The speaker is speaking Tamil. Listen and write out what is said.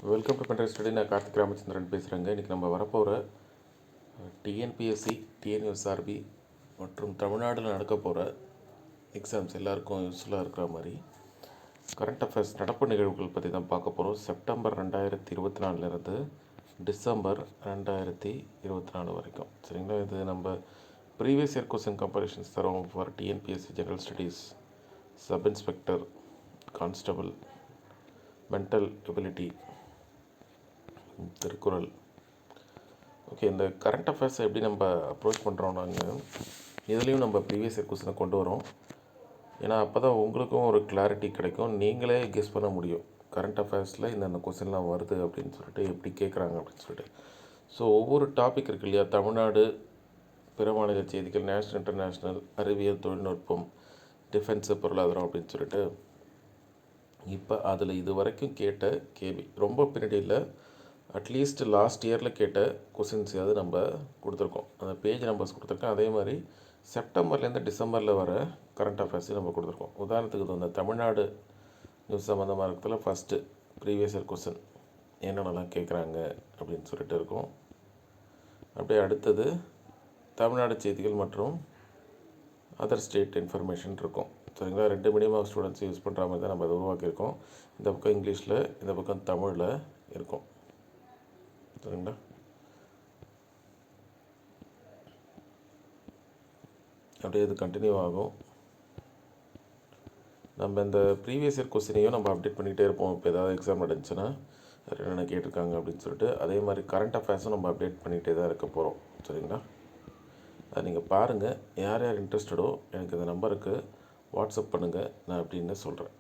Welcome to pen drive study. நான் கார்த்திக் ராமச்சந்திரன் பேசுகிறேங்க. இன்றைக்கி நம்ம வரப்போகிற டிஎன்பிஎஸ்சி, டிஎன்யூஎஸ்ஆர்பி மற்றும் தமிழ்நாட்டில் நடக்க போகிற எக்ஸாம்ஸ் எல்லாருக்கும் யூஸ்ஃபுல்லாக இருக்கிற மாதிரி கரண்ட் அஃபேர்ஸ் நடப்பு நிகழ்வுகள் பற்றி தான் பார்க்க போகிறோம். செப்டம்பர் 2024 டிசம்பர் 2024 வரைக்கும். சரிங்களா? இது நம்ம ப்ரீவியஸ் இயர் கொஸ்டின் கம்பேரிஷன்ஸ் தரோம் for TNPSC general studies, sub inspector, constable, mental ability, Thirukkural. Okay, இந்த கரண்ட் அஃபேர்ஸை எப்படி நம்ம அப்ரோச் பண்ணுறோம்? நாங்கள் இதுலேயும் நம்ம ப்ரீவியஸ் இயர் கொஸ்டினை கொண்டு வரோம். ஏன்னா அப்போ தான் உங்களுக்கும் ஒரு கிளாரிட்டி கிடைக்கும். நீங்களே கெஸ் பண்ண முடியும் கரண்ட் அஃபேர்ஸில் இந்த கொஸ்டின்லாம் வருது அப்படின்னு சொல்லிட்டு, எப்படி கேட்குறாங்க அப்படின்னு சொல்லிட்டு. ஸோ ஒவ்வொரு டாபிக் இருக்கு இல்லையா, தமிழ்நாடு, பிற மாநில செய்திகள், நேஷ்னல் இன்டர்நேஷ்னல், அறிவியல், தொழில்நுட்பம், டிஃபென்ஸு, பொருளாதாரம் அப்படின்னு சொல்லிட்டு, இப்போ அதில் இது வரைக்கும் கேட்ட கேள்வி ரொம்ப பின்னாடி இல்லை, அட்லீஸ்ட் லாஸ்ட் இயரில் கேட்ட கொஸ்டின்ஸையாவது நம்ம கொடுத்துருக்கோம். அந்த பேஜ் நம்பர்ஸ் கொடுத்துருக்கோம். அதே மாதிரி செப்டம்பர்லேருந்து டிசம்பரில் வர கரண்ட் அஃபேர்ஸையும் நம்ம கொடுத்துருக்கோம். உதாரணத்துக்கு இந்த தமிழ்நாடு நியூஸ் சம்மந்தமாக இருக்கிறதுல ஃபஸ்ட்டு ப்ரீவியஸ் இயர் கொஸ்டின் என்னென்னலாம் கேட்குறாங்க அப்படின்னு சொல்லிட்டு இருக்கும். அப்படியே அடுத்தது தமிழ்நாடு செய்திகள் மற்றும் அதர் ஸ்டேட் இன்ஃபர்மேஷன் இருக்கும். சரிங்களா? 2 மீடியம் ஆஃப் ஸ்டூடெண்ட்ஸ் யூஸ் பண்ணுற மாதிரி தான் நம்ம அதை உருவாக்கியிருக்கோம். இந்த பக்கம் இங்கிலீஷில், இந்த பக்கம் தமிழில் இருக்கும். சரிங்களா? அப்படியே இது கண்டினியூ ஆகும். நம்ம இந்த ப்ரீவியஸ் இயர் கொஸ்டினையும் நம்ம அப்டேட் பண்ணிகிட்டே இருப்போம். இப்போ ஏதாவது எக்ஸாம் நடந்துச்சுன்னா என்னென்ன கேட்டிருக்காங்க அப்படின்னு சொல்லிட்டு, அதே மாதிரி கரண்ட் அஃபேர்ஸும் நம்ம அப்டேட் பண்ணிகிட்டே தான் இருக்க போகிறோம். சரிங்களா? அதை நீங்கள் பாருங்கள். யார் யார் இன்ட்ரெஸ்டடோ எனக்கு இந்த நம்பருக்கு வாட்ஸ்அப் பண்ணுங்கள், நான் அப்படின்னு சொல்கிறேன்.